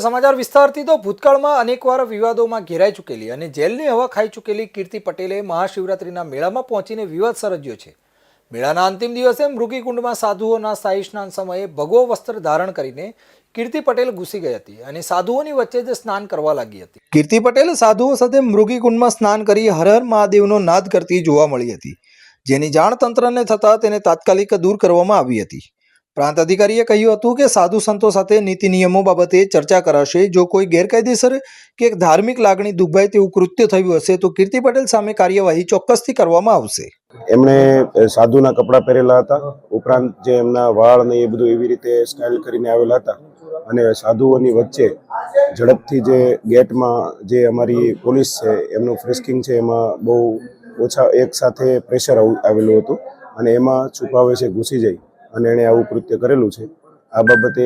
સમાચાર વિસ્તારથી તો ભૂતકાળમાં અનેકવાર વિવાદોમાં ઘેરાઈ ચૂકેલી અને જેલની હવા ખાઈ ચૂકેલી કીર્તિ પટેલે મહાશિવરાત્રિના મેળામાં પહોંચીને વિવાદ સર્જ્યો છે। મેળાના અંતિમ દિવસે મૃગીકુંડમાં સાધુઓના શાહી સ્નાન સમયે ભગવો વસ્ત્ર ધારણ કરીને કીર્તિ પટેલ ઘૂસી ગઈ હતી અને સાધુઓની વચ્ચે જ સ્નાન કરવા લાગી હતી। કીર્તિ પટેલ સાધુઓ સાથે મૃગીકુંડમાં સ્નાન કરી હર હર મહાદેવનો નાદ કરતી જોવા મળી હતી, જેની જાણ તંત્રને થતાં તેને તાત્કાલિક દૂર કરવામાં આવી હતી। પ્રાંત અધિકારીએ કહ્યું હતું કે સાધુ સંતો સાથે નીતિ નિયમો બાબતે ચર્ચા કરાશે। જો કોઈ ગેરકાયદેસર કે ધાર્મિક લાગણી દુભાય તેવું કૃત્ય થયું હશે તો કીર્તિ પટેલ સામે કાર્યવાહી ચોક્કસથી કરવામાં આવશે। એમણે સાધુના કપડાં પહેરેલા હતા, ઉપરાંત જે એમના વાળ ને એ બધું એવી રીતે સ્ટાઇલ કરીને આવેલા હતા અને સાધુઓની વચ્ચે ઝડપથી જે ગેટમાં જે અમારી પોલીસ છે એમનું ફ્રિસ્કિંગ છે એમાં બહુ ઓછા એક સાથે પ્રેશર આવેલું હતું અને એમાં છુપાવે છે ઘૂસી જાય અને એણે આવું કૃત્ય કરેલું છે। આ બાબતે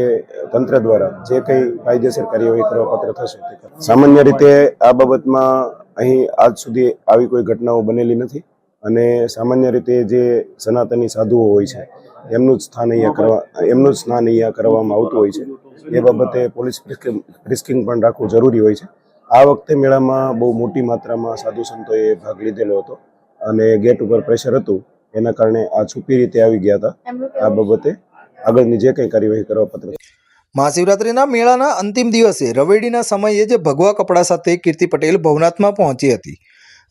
તંત્ર દ્વારા જે કંઈ કાયદેસર કાર્યવાહી કરવા પાત્ર થશે। સામાન્ય રીતે આ બાબતમાં અહીં આજ સુધી આવી કોઈ ઘટનાઓ બનેલી નથી અને સામાન્ય રીતે જે સનાતની સાધુઓ હોય છે એમનું જ સ્નાન અહીંયા કરવામાં આવતું હોય છે। એ બાબતે પોલીસ ફ્રિસ્કિંગ પણ રાખવું જરૂરી હોય છે। આ વખતે મેળામાં બહુ મોટી માત્રામાં સાધુ સંતોએ ભાગ લીધેલો હતો અને ગેટ ઉપર પ્રેશર હતું, એના કારણે આ છુપી રીતે આવી ગયા હતા। આ બાબતે આગળની જે કંઈ કાર્યવાહી કરવા પાત્ર। મહાશિવરાત્રિના મેળાના અંતિમ દિવસે રવેડીના સમયે જ ભગવા કપડા સાથે કીર્તિ પટેલ ભવનાથમાં પહોંચી હતી।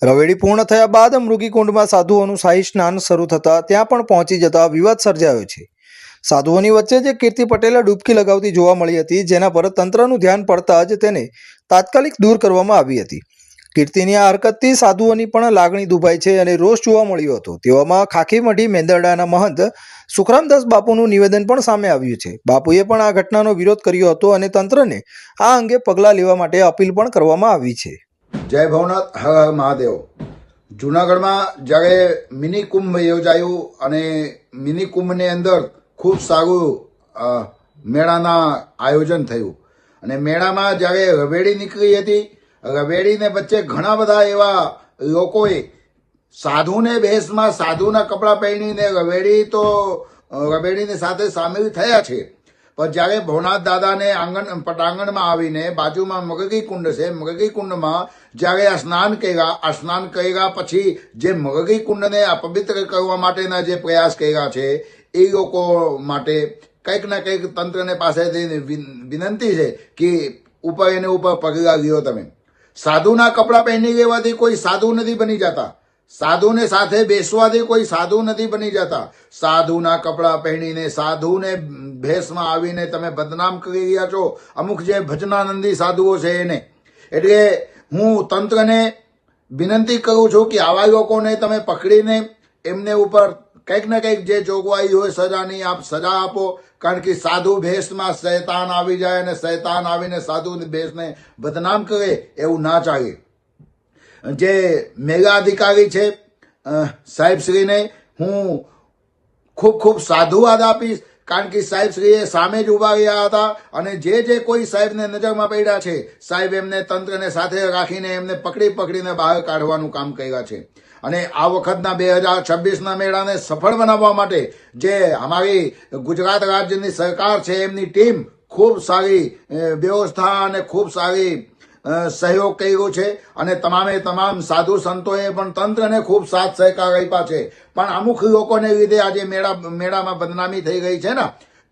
રવેડી પૂર્ણ થયા બાદ મૃગીકુંડમાં સાધુઓનું શાહી સ્નાન શરૂ થતાં ત્યાં પણ પહોંચી જતા વિવાદ સર્જાયો છે। સાધુઓની વચ્ચે જે કીર્તિ પટેલે ડૂબકી લગાવતી જોવા મળી હતી, જેના પર તંત્રનું ધ્યાન પડતા જ તેને તાત્કાલિક દૂર કરવામાં આવી હતી। કીર્તિની આ હરકતથી સાધુઓની પણ લાગણી દુભાઈ છે અને રોષ જોવા મળ્યો હતો। તેવામાં ખાખીમઢી મેંદરડાના મહંત સુખરામદાસ બાપુનું નિવેદન પણ સામે આવ્યું છે। બાપુએ પણ આ ઘટનાનો વિરોધ કર્યો હતો અને તંત્રને આ અંગે પગલાં લેવા માટે અપીલ પણ કરવામાં આવી છે। જય ભવનાથ, હર હર મહાદેવ। જુનાગઢમાં જ્યારે મિની કુંભ યોજાયું અને મિની કુંભની અંદર ખૂબ સારું મેળાના આયોજન થયું અને મેળામાં જ્યારે રવેડી નીકળી હતી, રવેડીને વચ્ચે ઘણા બધા એવા લોકોએ સાધુને ભેષમાં સાધુના કપડાં પહેરીને રવેડીની સાથે સામેલ થયા છે। પણ જ્યારે ભવનાથ દાદાને પટાંગણમાં આવીને બાજુમાં મગગી કુંડ છે, મગગી કુંડમાં જ્યારે આ સ્નાન કર્યા પછી જે મગગી કુંડને અપવિત્ર કરવા માટેના જે પ્રયાસ કર્યા છે એ લોકો માટે કંઈક ના કંઈક તંત્રને પાસેથી વિનંતી છે કે ઉપર પગલાં લ્યો તમે। સાધુના કપડાં પહેરી લેવાથી કોઈ સાધુ નથી બની જતા, સાધુને સાથે બેસવાથી કોઈ સાધુ નથી બની જતા। સાધુના કપડાં પહેરીને સાધુને ભેષમાં આવીને તમે બદનામ કરી રહ્યા છો અમુક જે ભજનાનંદી સાધુઓ છે એને। એટલે હું તંત્રને વિનંતી કરું છું કે આવા લોકોને તમે પકડીને એમને ઉપર કંઈક ને કંઈક જે જોગવાઈ હોય સજાની સજા આપો, કારણ કે સાધુ ભેષમાં શૈતાન આવી જાય અને શૈતાન આવીને સાધુ ભેષને બદનામ કરે એવું ના ચાલે। જે મેગા અધિકારી છે સાહેબશ્રીને હું ખૂબ સાધુવાદ આપીશ, કારણ કે સાહેબશ્રીએ સામે જ ઉભા રહ્યા હતા અને જે કોઈ સાહેબને નજરમાં પડ્યા છે સાહેબ એમને તંત્રને સાથે રાખીને એમને પકડીને બહાર કાઢવાનું કામ કર્યા છે। અને આ વખતના 2026ના મેળાને સફળ બનાવવા માટે જે અમારી ગુજરાત રાજ્યની સરકાર છે એમની ટીમ ખૂબ સારી વ્યવસ્થા અને ખૂબ સારી સહયોગ કર્યો છે અને તમામ સાધુ સંતોએ પણ તંત્રને ખૂબ સાથ સહકાર આપ્યા છે। પણ અમુક લોકોને લીધે આજે મેળામાં બદનામી થઈ ગઈ છે ને,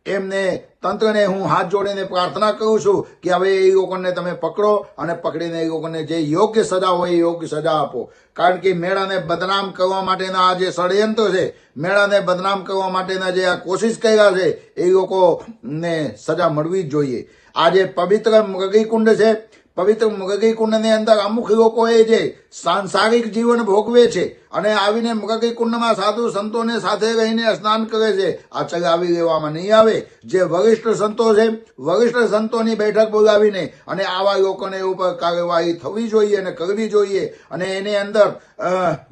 એમને તંત્રને હું હાથ જોડીને પ્રાર્થના કરું છું કે હવે એ લોકોને તમે પકડો અને પકડીને એ લોકોને જે યોગ્ય સજા હોય એ યોગ્ય સજા આપો, કારણ કે મેળાને બદનામ કરવા માટેના આ જે ષડયંત્ર છે, મેળાને બદનામ કરવા માટેના જે આ કોશિશ કર્યા છે એ લોકોને સજા મળવી જ જોઈએ। આ જે પવિત્ર મગગી કુંડ છે, પવિત્ર મગગી કુંડની અંદર અમુક લોકોએ જે સાંસારિક જીવન ભોગવે છે અને આવીને મગગી કુંડમાં સાધુ સંતોને સાથે રહીને સ્નાન કરે છે, આ ચલાવી લેવામાં નહીં આવે। જે વરિષ્ઠ સંતો છે, વરિષ્ઠ સંતોની બેઠક બોલાવીને અને આવા લોકોને ઉપર કાર્યવાહી થવી જોઈએ અને કરવી જોઈએ અને એની અંદર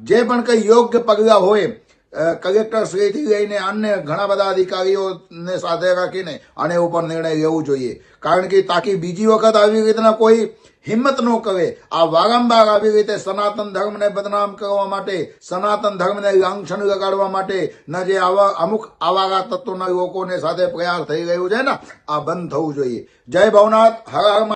જે પણ કંઈ યોગ્ય પગલાં હોય કલેક્ટર શ્રીથી લઈને અન્ય ઘણા બધા અધિકારીઓને સાથે રાખીને આને ઉપર નિર્ણય લેવો જોઈએ, કારણ કે તાકી બીજી વખત આવી રીતના કોઈ હિંમત ન કરે. આ વારંવાર આવી રીતે સનાતન ધર્મને બદનામ કરવા માટે, સનાતન ધર્મને લાંછન લગાડવા માટે ના જે આવા અમુક આવારા તત્વોના લોકોને સાથે પ્રયાસ થઈ રહ્યું છે ને, આ બંધ થવું જોઈએ. જય ભવનાથ. હર હર